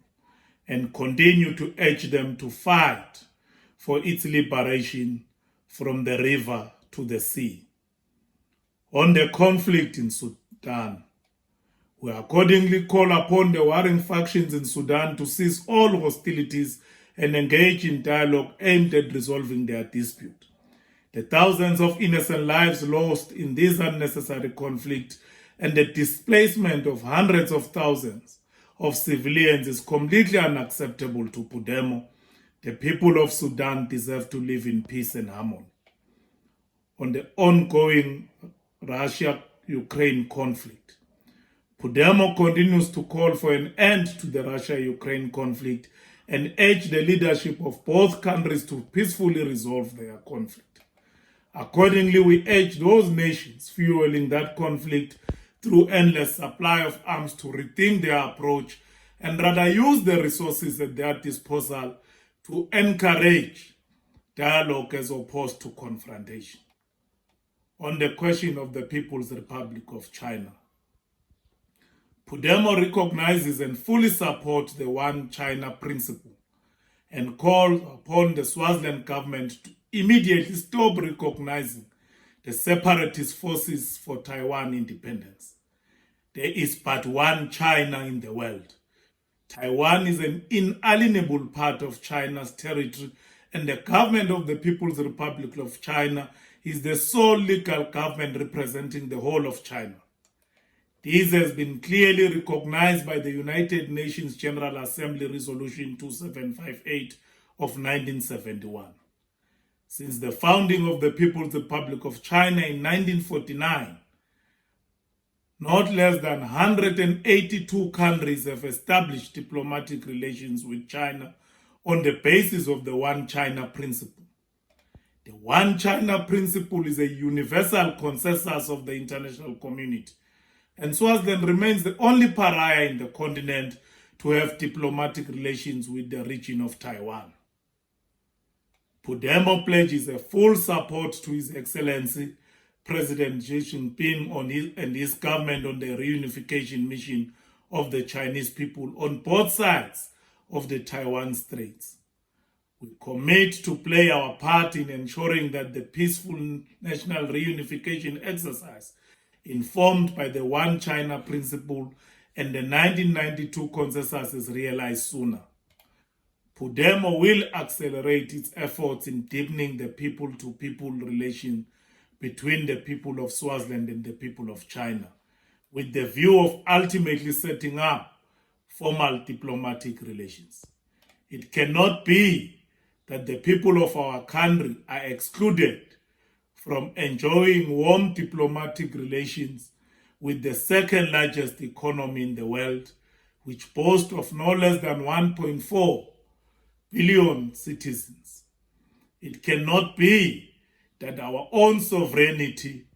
and continue to urge them to fight for its liberation from the river to the sea. On the conflict in Sudan, we accordingly call upon the warring factions in Sudan to cease all hostilities and engage in dialogue aimed at resolving their dispute. The thousands of innocent lives lost in this unnecessary conflict and the displacement of hundreds of thousands of civilians is completely unacceptable to Pudemo. The people of Sudan deserve to live in peace and harmony. On the ongoing Russia-Ukraine conflict, Pudemo continues to call for an end to the Russia-Ukraine conflict and urge the leadership of both countries to peacefully resolve their conflict. Accordingly, we urge those nations fueling that conflict through endless supply of arms to rethink their approach and rather use the resources at their disposal to encourage dialogue as opposed to confrontation. On the question of the People's Republic of China, Pudemo recognizes and fully supports the One China principle and calls upon the Swaziland government to immediately stop recognizing the separatist forces for Taiwan independence. There is but one China in the world. Taiwan is an inalienable part of China's territory, and the government of the People's Republic of China is the sole legal government representing the whole of China. This has been clearly recognized by the United Nations General Assembly Resolution 2758 of 1971. Since the founding of the People's Republic of China in 1949, not less than 182 countries have established diplomatic relations with China on the basis of the One China principle. The One China principle is a universal consensus of the international community, and Swaziland remains the only pariah in the continent to have diplomatic relations with the region of Taiwan. Pudemo pledges a full support to His Excellency President Xi Jinping and his government on the reunification mission of the Chinese people on both sides of the Taiwan Straits. We commit to play our part in ensuring that the peaceful national reunification exercise, informed by the One China principle and the 1992 consensus, is realized sooner. Pudemo will accelerate its efforts in deepening the people-to-people relation between the people of Swaziland and the people of China, with the view of ultimately setting up formal diplomatic relations. It cannot be that the people of our country are excluded from enjoying warm diplomatic relations with the second largest economy in the world, which boasts of no less than 1.4 billion citizens. It cannot be that our own sovereignty,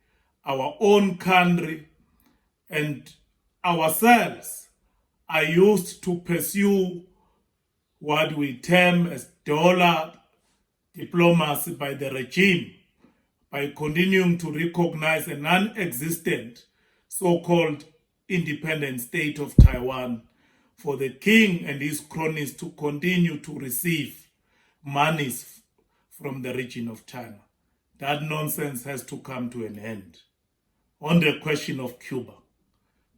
our own country, and ourselves are used to pursue what we term as dollar diplomacy by the regime, by continuing to recognize a non-existent so-called independent state of Taiwan, for the king and his cronies to continue to receive monies from the region of China. That nonsense has to come to an end. On the question of Cuba,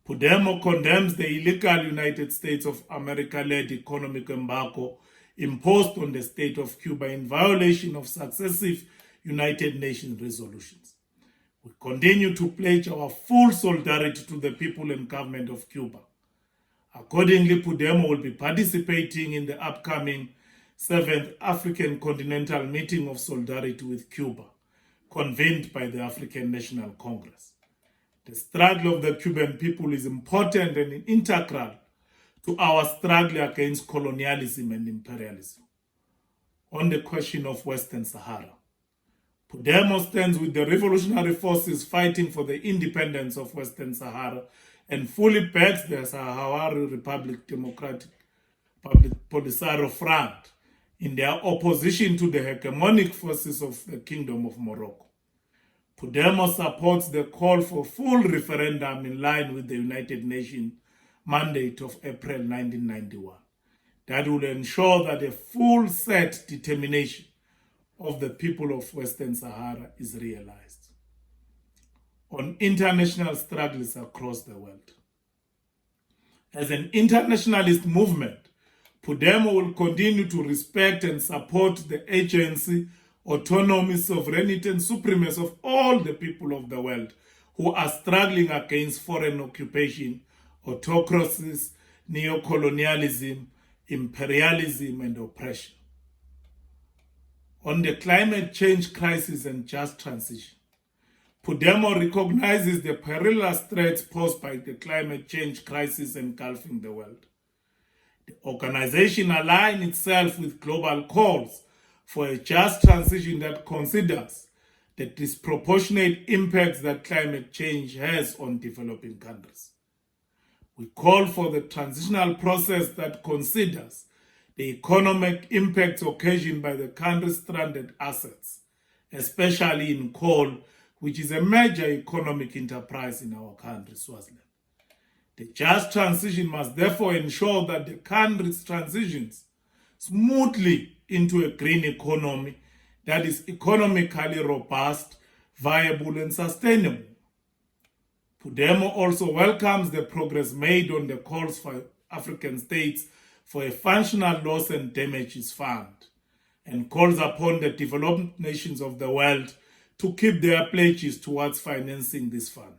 Pudemo condemns the illegal United States of America-led economic embargo imposed on the state of Cuba in violation of successive United Nations resolutions. We continue to pledge our full solidarity to the people and government of Cuba. Accordingly, Pudemo will be participating in the upcoming 7th African Continental Meeting of Solidarity with Cuba, convened by the African National Congress. The struggle of the Cuban people is important and integral to our struggle against colonialism and imperialism. On the question of Western Sahara, Pudemo stands with the revolutionary forces fighting for the independence of Western Sahara and fully backs the Sahrawi Republic Democratic Polisario Front in their opposition to the hegemonic forces of the Kingdom of Morocco. Pudemo supports the call for full referendum in line with the United Nations mandate of April 1991 that will ensure that a full set determination of the people of Western Sahara is realized. On international struggles across the world. As an internationalist movement, Pudemo will continue to respect and support the agency, autonomy, sovereignty, and supremacy of all the people of the world who are struggling against foreign occupation, autocracies, neocolonialism, imperialism, and oppression. On the climate change crisis and just transition, Pudemo recognizes the perilous threats posed by the climate change crisis engulfing the world. The organization aligns itself with global calls for a just transition that considers the disproportionate impacts that climate change has on developing countries. We call for the transitional process that considers the economic impacts occasioned by the country's stranded assets, especially in coal, which is a major economic enterprise in our country, Swaziland. The just transition must therefore ensure that the country transitions smoothly into a green economy that is economically robust, viable, and sustainable. Pudemo also welcomes the progress made on the calls for African states for a functional loss and damages fund and calls upon the developed nations of the world to keep their pledges towards financing this fund.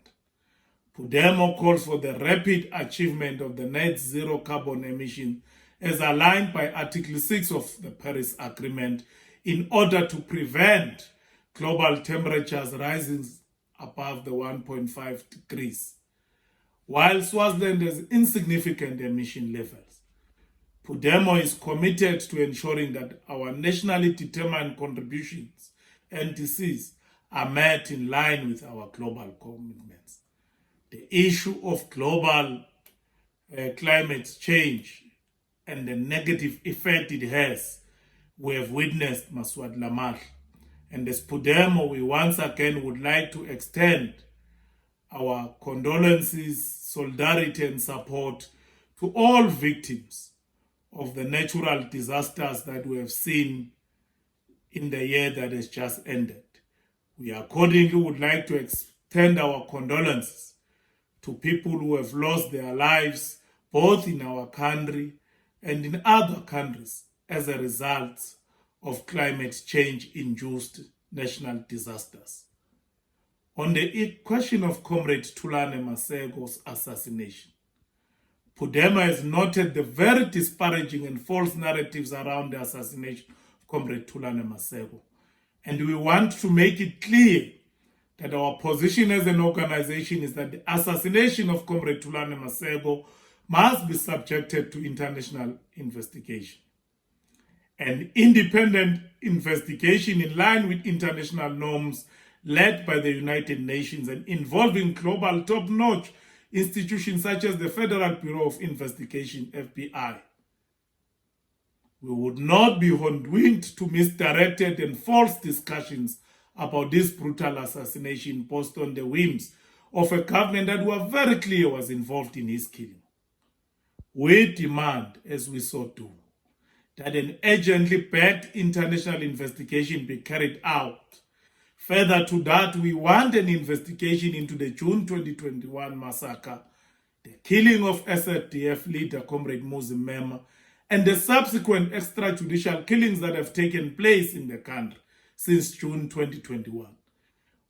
Pudemo calls for the rapid achievement of the net zero carbon emission as aligned by Article 6 of the Paris Agreement in order to prevent global temperatures rising above the 1.5 degrees. While Swaziland has insignificant emission levels, Pudemo is committed to ensuring that our nationally determined contributions, NDCs, are met in line with our global commitments. The issue of global climate change and the negative effect it has, we have witnessed Maswat Lamar. And as Pudemo, we once again would like to extend our condolences, solidarity, and support to all victims of the natural disasters that we have seen in the year that has just ended. We accordingly would like to extend our condolences to people who have lost their lives both in our country and in other countries as a result of climate change-induced national disasters. On the question of Comrade Thulane Masego's assassination, Pudemo has noted the very disparaging and false narratives around the assassination of Comrade Thulane Masego. And we want to make it clear that our position as an organization is that the assassination of Comrade Thulane Masego must be subjected to international investigation. An independent investigation in line with international norms led by the United Nations and involving global top-notch institutions such as the Federal Bureau of Investigation, FBI. We would not be hoodwinked to misdirected and false discussions about this brutal assassination based on the whims of a government that were very clear was involved in his killing. We demand, as we so do, that an urgently backed international investigation be carried out. Further to that, we want an investigation into the June 2021 massacre, the killing of SFDF leader Comrade Muzi Mema, and the subsequent extrajudicial killings that have taken place in the country since June 2021.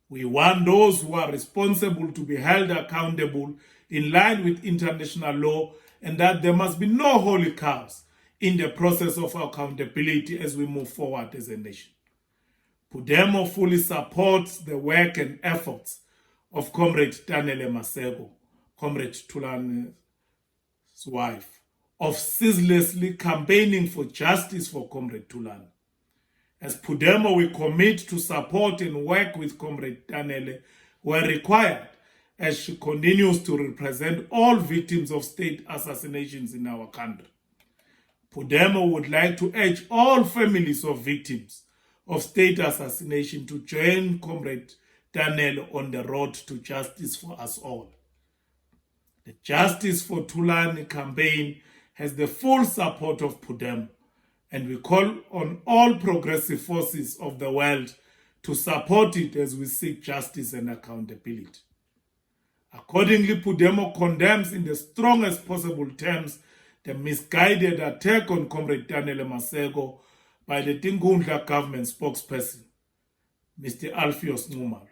We want those who are responsible to be held accountable in line with international law and that there must be no holy cows in the process of accountability as we move forward as a nation. Pudemo fully supports the work and efforts of Comrade Danele Masego, Comrade Thulani's wife, of ceaselessly campaigning for justice for Comrade Thulani. As Pudemo, we commit to support and work with Comrade Danele where required, as she continues to represent all victims of state assassinations in our country. Pudemo would like to urge all families of victims of state assassination to join Comrade Danele on the road to justice for us all. The Justice for Thulani campaign has the full support of Pudemo, and we call on all progressive forces of the world to support it as we seek justice and accountability. Accordingly, Pudemo condemns in the strongest possible terms the misguided attack on Comrade Danele Masego by the Tingundla government spokesperson, Mr. Alpheus Nxumalo.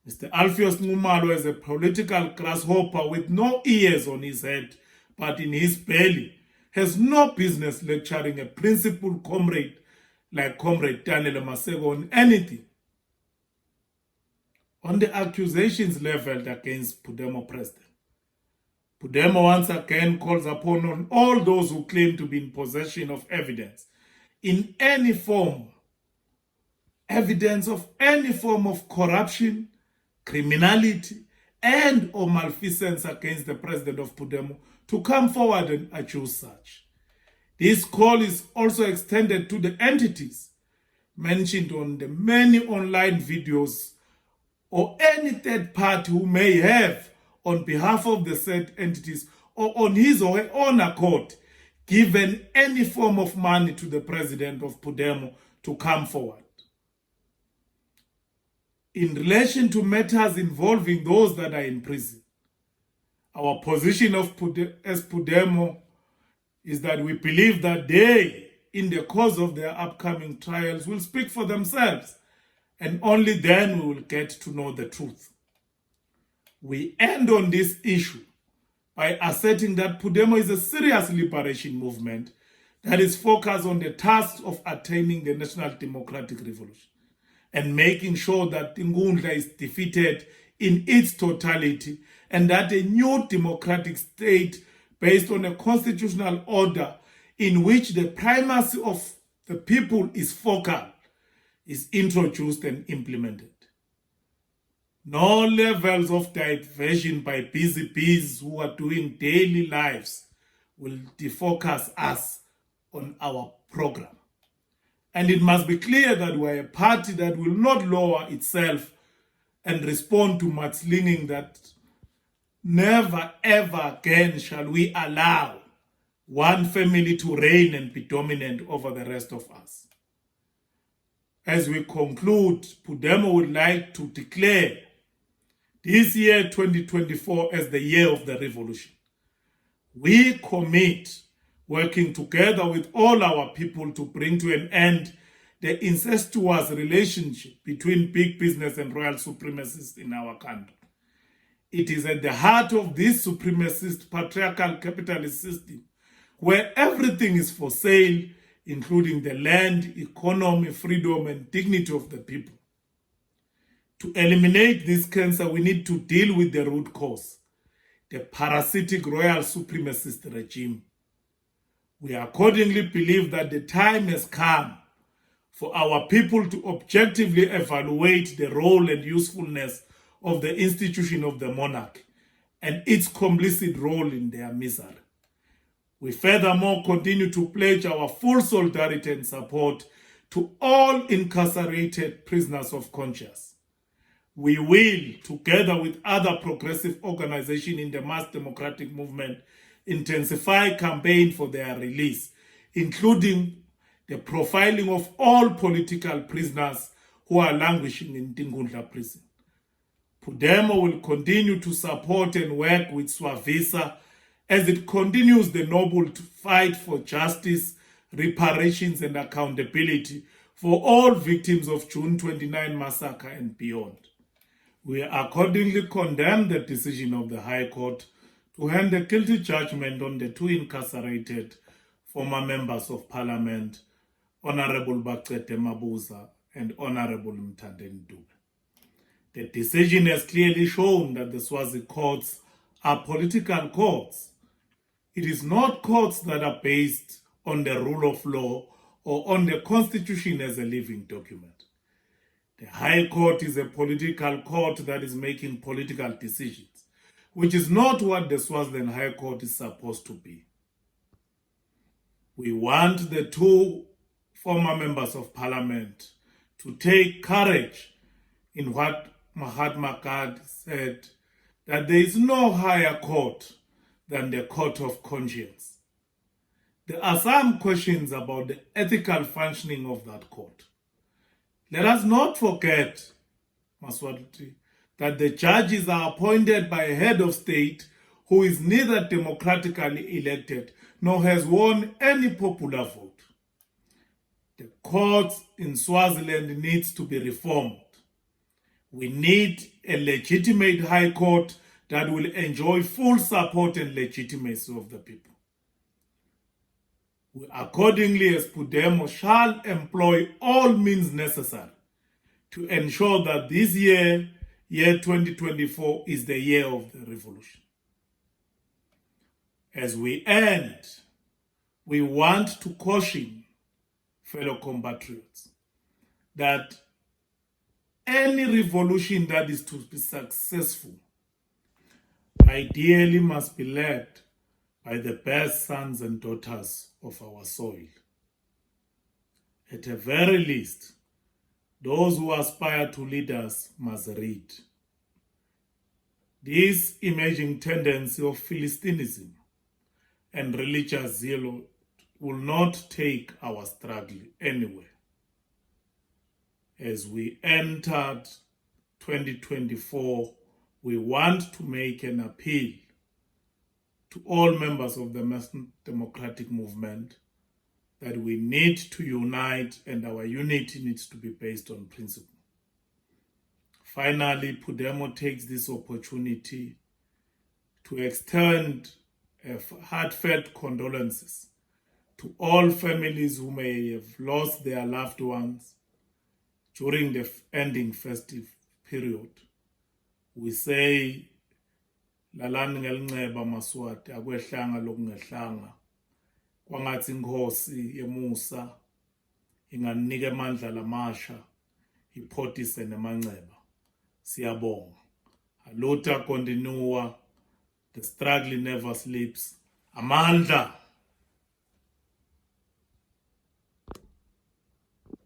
Mr. Alpheus Nxumalo is a political grasshopper with no ears on his head, but in his belly, has no business lecturing a principled comrade like Comrade Danele Masego on anything. On the accusations leveled against Pudemo President, Pudemo once again calls upon on all those who claim to be in possession of evidence in any form, evidence of any form of corruption, criminality, and or malfeasance against the President of Pudemo to come forward and accuse such. This call is also extended to the entities mentioned on the many online videos or any third party who may have, on behalf of the said entities or on his or her own accord, given any form of money to the President of Pudemo to come forward. In relation to matters involving those that are in prison, our position as Pudemo is that we believe that they, in the course of their upcoming trials, will speak for themselves, and only then we will get to know the truth. We end on this issue by asserting that Pudemo is a serious liberation movement that is focused on the task of attaining the National Democratic Revolution and making sure that Tingundla is defeated in its totality and that a new democratic state based on a constitutional order in which the primacy of the people is focal is introduced and implemented. No levels of diversion by busy bees who are doing daily lives will defocus us on our program. And it must be clear that we are a party that will not lower itself and respond to mudslinging that never ever again shall we allow one family to reign and be dominant over the rest of us. As we conclude, Pudemo would like to declare this year 2024 as the year of the revolution. We commit working together with all our people to bring to an end the incestuous relationship between big business and royal supremacists in our country. It is at the heart of this supremacist patriarchal capitalist system where everything is for sale, including the land, economy, freedom, and dignity of the people. To eliminate this cancer, we need to deal with the root cause, the parasitic royal supremacist regime. We accordingly believe that the time has come for our people to objectively evaluate the role and usefulness of the institution of the monarch and its complicit role in their misery. We furthermore continue to pledge our full solidarity and support to all incarcerated prisoners of conscience. We will, together with other progressive organizations in the mass democratic movement, intensify campaign for their release, including the profiling of all political prisoners who are languishing in Tingundla prison. Pudemo will continue to support and work with Swavisa as it continues the noble fight for justice, reparations, and accountability for all victims of June 29 massacre and beyond. We accordingly condemn the decision of the High Court to hand a guilty judgment on the two incarcerated former members of parliament, Honorable Baqede Mabuza and Honorable Mthandeni Dube. The decision has clearly shown that the Swazi courts are political courts. It is not courts that are based on the rule of law or on the constitution as a living document. The High Court is a political court that is making political decisions, which is not what the Swaziland High Court is supposed to be. We want the two former members of parliament to take courage in what Mahatma Gandhi said, that there is no higher court than the court of conscience. There are some questions about the ethical functioning of that court. Let us not forget, Maswati, that the judges are appointed by a head of state who is neither democratically elected nor has won any popular vote. The courts in Swaziland needs to be reformed. We need a legitimate high court that will enjoy full support and legitimacy of the people. We accordingly, as Pudemo, shall employ all means necessary to ensure that this year 2024, is the year of the revolution. As we end, we want to caution fellow compatriots that any revolution that is to be successful ideally must be led by the best sons and daughters of our soil. At the very least, those who aspire to lead us must read. This emerging tendency of Philistinism and religious zeal will not take our struggle anywhere. As we entered 2024, we want to make an appeal to all members of the democratic movement that we need to unite, and our unity needs to be based on principle. Finally, Pudemo takes this opportunity to extend heartfelt condolences to all families who may have lost their loved ones during the ending festive period. We say, lalani ngelinceba Maswati, akwehlanga lokungehlanga, kwangathi inkosi yemusa inganike amandla lamasha, iphothise nemanceba. Siyabonga. Aluta continua, the struggle never sleeps. Amandla.